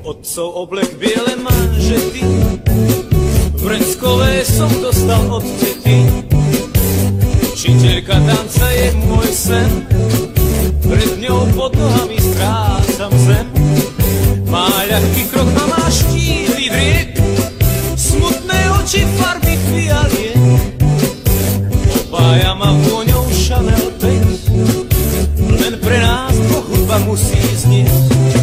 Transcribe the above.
Otcov oblek biele manžety, vreckové som dostal od tety. Učiteľka tanca je môj sen, pred ňou pod nohami strácam zem. Má ľahký krok a má štíhly driek, smutné oči farby fialie. Opája ma vôňou Chanel 5, len pre nás dvoch hudba musí znieť.